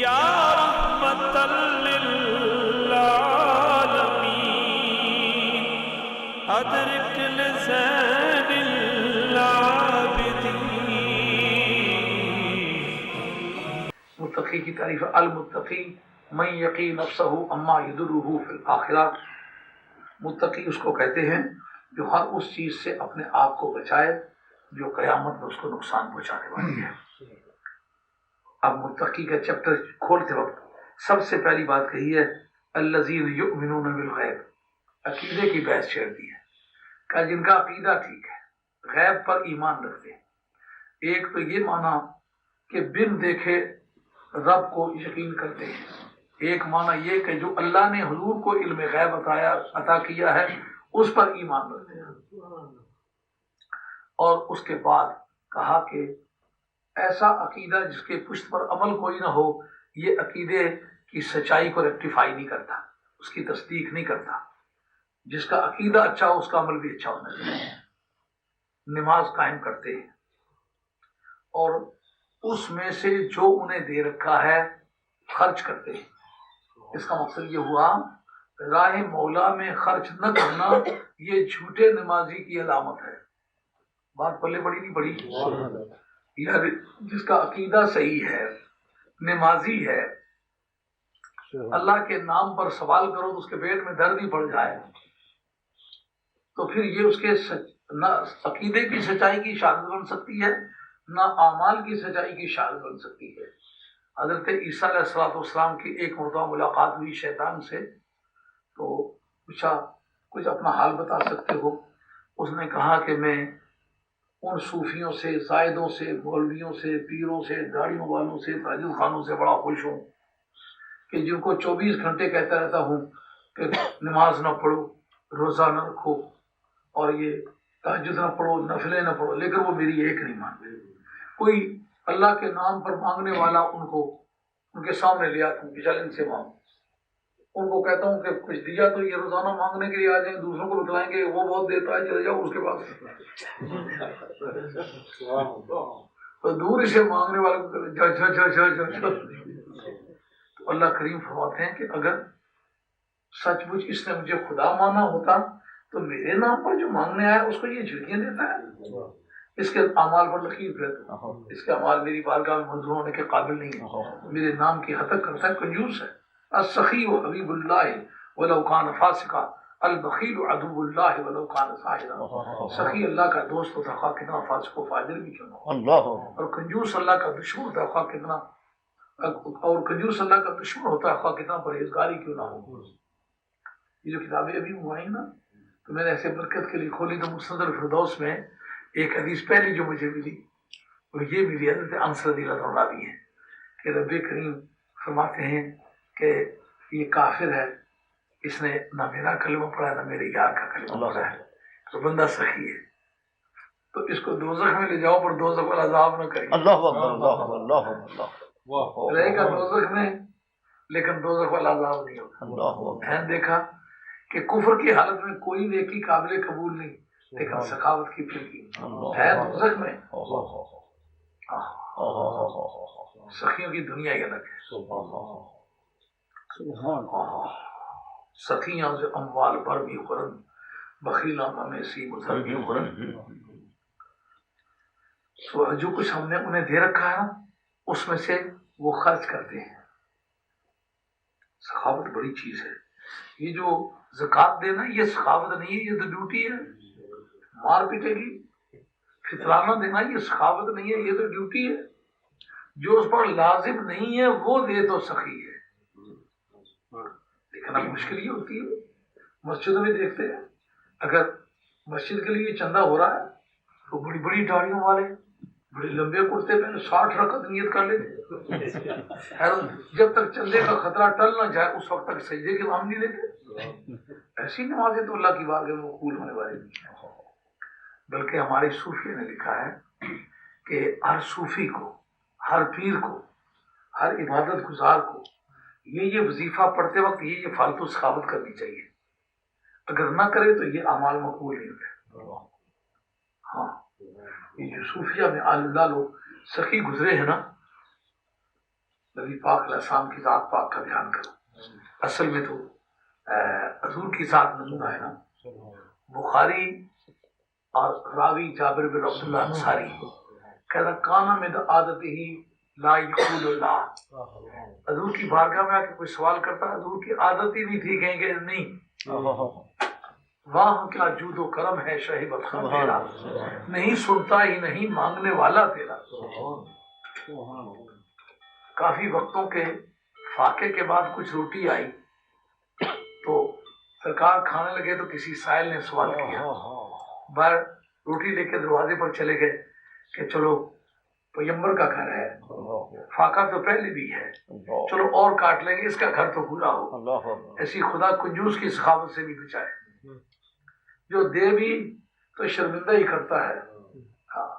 یا رحمت للعالمین ادرک لزین العابدین۔ متقی کی تعریف، المتقی من یقی نفسہ اما یضرہ فی الآخرہ، متقی اس کو کہتے ہیں جو ہر اس چیز سے اپنے آپ کو بچائے جو قیامت میں اس کو نقصان پہنچانے والی ہے۔ اب متقی کا چیپٹر کھولتے وقت سب سے پہلی بات کہی ہے الذین یؤمنون بالغیب، عقیدے کی بحث چھیڑ دی ہے کہ جن کا عقیدہ ٹھیک ہے، غیب پر ایمان رکھتے ہیں۔ ایک تو یہ معنی کہ بن دیکھے رب کو یقین کرتے ہیں، ایک معنی یہ کہ جو اللہ نے حضور کو علم غیب عطا کیا ہے اس پر ایمان رکھتے ہیں۔ اور اس کے بعد کہا کہ ایسا عقیدہ جس کے پشت پر عمل کوئی نہ ہو، یہ عقیدے کی سچائی کو ریکٹیفائی نہیں کرتا، اس کی تصدیق نہیں کرتا۔ جس کا عقیدہ اچھا ہو اس کا عمل بھی اچھا ہونا چاہیے۔ نماز قائم کرتے ہیں اور اس میں سے جو انہیں دے رکھا ہے خرچ کرتے ہیں۔ اس کا مقصد یہ ہوا راہ مولا میں خرچ نہ کرنا یہ جھوٹے نمازی کی علامت ہے۔ بات پلے بڑی نہیں پڑی؟ یار جس کا عقیدہ صحیح ہے، نمازی ہے، اللہ کے نام پر سوال کرو تو اس کے پیٹ میں درد ہی پڑ جائے، تو پھر یہ اس کے نہ عقیدے کی سچائی کی شہادت بن سکتی ہے نہ اعمال کی سچائی کی شہادت بن سکتی ہے۔ حضرت عیسیٰ علیہ السلام کی ایک مرتبہ ملاقات ہوئی شیطان سے، تو پوچھا کچھ اپنا حال بتا سکتے ہو؟ اس نے کہا کہ میں ان صوفیوں سے، زاہدوں سے، مولویوں سے، پیروں سے، داڑھیوں والوں سے، تاجر خانوں سے بڑا خوش ہوں کہ جن کو 24 گھنٹے کہتا رہتا ہوں کہ نماز نہ پڑھو، روزہ نہ رکھو اور یہ تہجد نہ پڑھو، نفلیں نہ پڑھو، لیکن وہ میری ایک نہیں مانتے۔ کوئی اللہ کے نام پر مانگنے والا ان کے سامنے لے آتا ہوں کہ چل ان سے مانگ، ان کو کہتا ہوں کہ کچھ دیا تو یہ روزانہ مانگنے کے لیے آ جائیں، دوسروں کو بتلائیں گے وہ بہت دیتا ہے، چلے جاؤ اس کے پاس، تو دور سے مانگنے والے کو تو اللہ کریم فرماتے ہیں کہ اگر سچ مچ اس نے مجھے خدا مانا ہوتا تو میرے نام پر جو مانگنے آیا اس کو یہ جھڑکیاں دیتا ہے، اس کے اعمال پر لکیر پھیرتا ہے، اس کے اعمال میری بارگاہ میں منظور ہونے کے قابل نہیں ہے، میرے نام کی حتک کرتا ہے، کنجوس ہے۔ السخی حبیب اللہ ولو کان فاسقا، البخیل عدو اللہ ولو کان ساحرا۔ سخی اللہ کا دوست ہوتا خواہ کتنا فاسق و فاجر بھی کیوں نہ ہو، اور کنجوس اللہ کا دشمن ہوتا خواہ کتنا خواہ کتنا پرہیزگاری کیوں نہ ہو۔ یہ جو کتابیں ابھی ہوئی نا تو میں نے ایسے برکت کے لیے کھولی تو مسند الفردوس میں ایک حدیث پہلی جو مجھے ملی وہ یہ ملی، حضرت انس رضی اللہ عنہ بھی ہے کہ رب کریم فرماتے ہیں کہ یہ کافر ہے، اس نے نہ میرا کلمہ پڑھا نہ میرے یار کا کلمہ پڑھا ہے، تو بندہ سخی ہے، تو اس کو دوزخ میں لے جاؤ پر دوزخ والا عذاب نہ کریں، رہے گا دوزخ میں لیکن دوزخ والا عذاب نہیں ہوگا۔ ہے دیکھا کہ کفر کی حالت میں کوئی نیکی قابل قبول نہیں، لیکن سخاوت کی پھر کی ہے دوزخ میں۔ سخیوں کی دنیا ہی الگ ہے۔ سخیاں سے اموال بھر بھی خورن، بخیلاں میں سی مذہب بھی خورن۔ جو کچھ ہم نے انہیں دے رکھا ہے اس میں سے وہ خرچ کرتے ہیں۔ سخاوت بڑی چیز ہے۔ یہ جو زکوٰۃ دینا یہ سخاوت نہیں ہے، یہ تو ڈیوٹی ہے۔ مار پیٹے گی، فطرانہ دینا یہ سخاوت نہیں ہے، یہ تو ڈیوٹی ہے۔ جو اس پر لازم نہیں ہے وہ دے تو سخی ہے، لیکن اب مشکل یہ ہوتی ہے مسجدوں میں دیکھتے ہیں اگر مسجد کے لیے چندہ ہو رہا ہے تو بڑی بڑی داڑھیوں والے بڑے لمبے کرتے پہنے 60 رکعت نیت کر لیتے، جب تک چندے کا خطرہ ٹل نہ جائے اس وقت تک سجدے کے نام نہیں لیتے۔ ایسی نمازیں تو اللہ کی بارگاہ میں قبول ہونے والی نہیں ہیں۔ بلکہ ہمارے صوفی نے لکھا ہے کہ ہر صوفی کو، ہر پیر کو، ہر عبادت گزار کو یہ وظیفہ پڑھتے وقت یہ فالتو سخاوت کرنی چاہیے، اگر نہ کرے تو یہ اعمال مقبول نہیں ہوتے۔ ہاں یہ جو صوفیہ میں اللہ لوگ سخی گزرے ہیں نا، نبی پاک علیہ السلام کی ذات پاک کا دھیان کرو. اصل میں تو حضور کی ذات نمونہ ہے نا. بخاری اور راوی جابر بن عبداللہ انصاری کہتا کانا میں عادت ہی لا یقول اللہ. حضور کی بارگاہ میں آ کے کوئی سوال کرتا حضور کی عادت ہی نہیں تھی کہیں کہ نہیں واہ کیا جود و کرم ہے شاہب الخان تیرا, نہیں سنتا ہی نہیں مانگنے والا تیرا. کافی وقتوں کے فاقے کے بعد کچھ روٹی آئی تو سرکار کھانے لگے تو کسی سائل نے سوال کیا, باہر روٹی لے کے دروازے پر چلے گئے کہ چلو پیغمبر کا گھر ہے, فاقہ تو پہلے بھی ہے, چلو اور کاٹ لیں گے, اس کا گھر تو پورا ہو. ایسی خدا کنجوس کی سخاوت سے بھی بچائے, جو دے بھی تو شرمندہ ہی کرتا ہے. ہاں,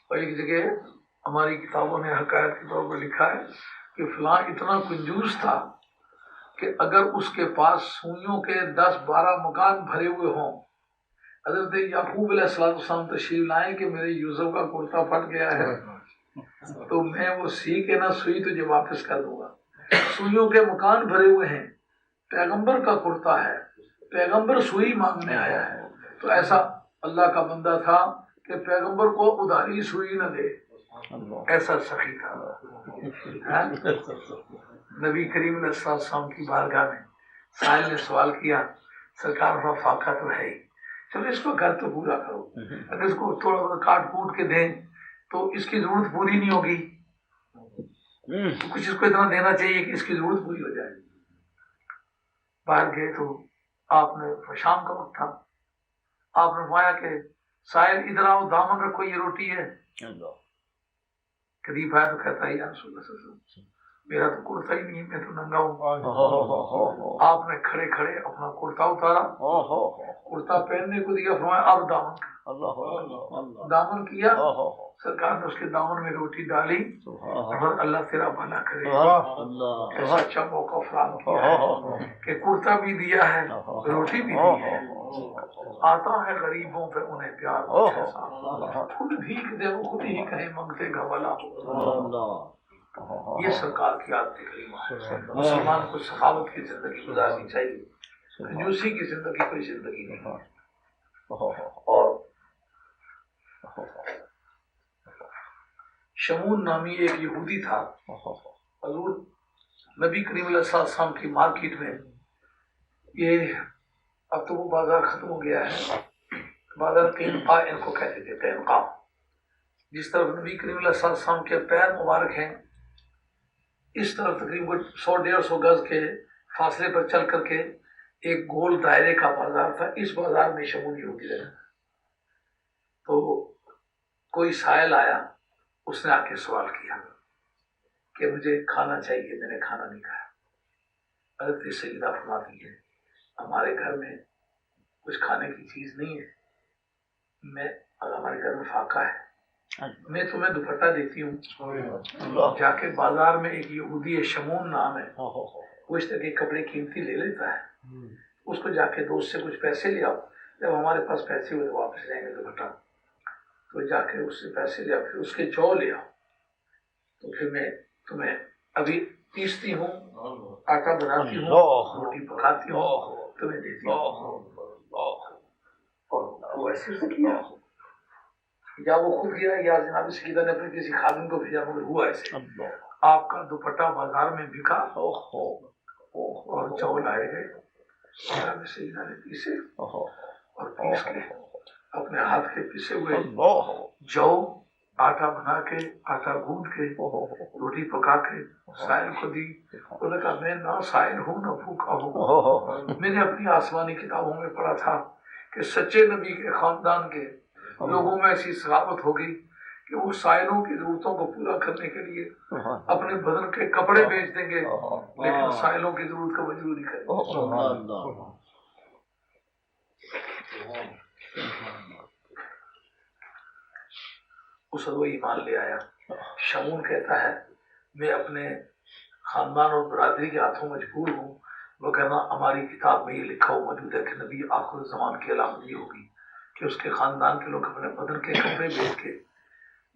اور ایک جگہ ہماری کتابوں نے حکایت کے طور پر لکھا ہے کہ فلاں اتنا کنجوس تھا کہ اگر اس کے پاس سوئیوں کے 10-12 مکان بھرے ہوئے ہوں, حضرت یعقوب علیہ السلام تشریف لائیں کہ میرے یوسف کا کرتا پھٹ گیا ہے تو میں وہ سی کے نہ سوئی تجھے واپس کر دوں گا. سوئیوں کے مکان بھرے ہوئے ہیں, پیغمبر کا کرتا ہے, پیغمبر سوئی مانگنے آیا ہے, تو ایسا اللہ کا بندہ تھا کہ پیغمبر کو ادھاری سوئی نہ دے, ایسا سخی تھا. نبی کریم علیہ السلام کی بارگاہ میں سائل نے سوال کیا سرکار کا فاقہ تو ہے ہی, چلو اس کو گھر تو پورا کرو, اگر اس کو تھوڑا بہت کاٹ کوٹ کے دیں تو اس کی ضرورت پوری نہیں ہوگی, کچھ اس کو اتنا دینا چاہیے کہ اس کی ضرورت پوری ہو جائے. باہر گئے تو آپ نے شام کا وقت تھا, آپ نے فرمایا کہ سائل ادھر آؤ, دامن رکھو, یہ روٹی ہے. قریب آیا تو کہتا ہے یا رسول اللہ صلی اللہ علیہ وسلم میرا تو کرتا ہی نہیں, میں تو ننگا ہوں. آپ نے کھڑے کھڑے اپنا کرتا اتارا, کرتا پہننے کو دیا, فرمایا اب دامن کیا, سرکار نے اس کے دامن میں روٹی ڈالی, اور اللہ تیرا بھلا کرے, ایسا اچھا موقع فراہم کیا کہ کرتا بھی دیا ہے, روٹی بھی دی ہے. آتا ہے غریبوں پہ انہیں پیار, خود بھیک دے وہ خود ہی کہیں منگتے گھولا. یہ سرکار کی عادت کریمہ ہے. مسلمان کو سخاوت کی زندگی گزارنی چاہیے, کنجوسی کی زندگی کوئی زندگی نہیں. اور شمون نامی ایک یہودی تھا, حضور نبی کریم علیہ السلام کی مارکیٹ میں, یہ اب تو وہ بازار ختم ہو گیا ہے, بازار قینقاع ان کو کہتے تھے, قینقاع. جس طرف نبی کریم علیہ السلام کے پیر مبارک ہیں اس طرف تقریباً 100-150 گز کے فاصلے پر چل کر کے ایک گول دائرے کا بازار تھا. اس بازار میں شمون یہودی رہا. تو کوئی سائل آیا, اس نے آ کے سوال کیا کہ مجھے کھانا چاہیے, میں نے کھانا نہیں کھایا. حضرت سیدہ فرماتی ہے ہمارے گھر میں کچھ کھانے کی چیز نہیں ہے, ہمارے گھر میں فاقہ ہے, میں تمہیں دوپٹہ دیتی ہوں, جا کے بازار میں ایک یہودی ہے شمون نام ہے, وہ اس طرح کے کپڑے قیمتی لے لیتا ہے, اس کو جا کے دوست سے کچھ پیسے لے آؤ, جب ہمارے پاس پیسے ہوئے واپس لیں گے دوپٹہ, تو جا کے اس سے پیسے لے آؤ, پھر اس کے جو لے آؤ, تو پھر میں تمہیں ابھی پیستی ہوں, آٹا بناتی ہوں, روٹی پکاتی ہوں, تمہیں دیتی ہوں. اور وہ ایسے کیا, یا وہ خود گیا یا جناب سیدہ نے اپنے کسی خادم کو بھیجا, مگر ہوا ایسے آپ کا دوپٹہ بازار میں بکا اور چاول آئے گئے, جناب سیدہ نے پیسے اور پیس کے اپنے ہاتھ کے پیسے ہوئے جو آٹا بنا کے, آٹا گوندھ کے, روٹی پکا کے سائل کو دی. انہوں نے کہا میں نہ سائل ہوں نہ بھوکا ہوں, میں نے اپنی آسمانی کتابوں میں پڑھا تھا کہ سچے نبی کے خاندان کے لوگوں میں ایسی سخاوت ہوگی کہ وہ سائلوں کی ضرورتوں کو پورا کرنے کے لیے اپنے بدن کے کپڑے بیچ دیں گے, لیکن سائلوں کی ضرورت کا وجود نہیں کریں گے. اس وہ ایمان لے آیا. شمون کہتا ہے میں اپنے خاندان اور برادری کے ہاتھوں مجبور ہوں, وگرنہ ہماری کتاب میں یہ لکھا ہوا موجود ہے کہ نبی آخر زمان کی علامت یہ ہوگی کہ اس کے خاندان کے لوگ اپنے بدن کے کپڑے بیچ کے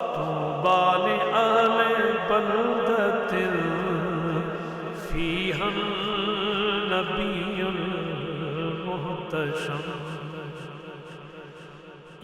طوبى لأهل بلدة فيها النبي المهتشم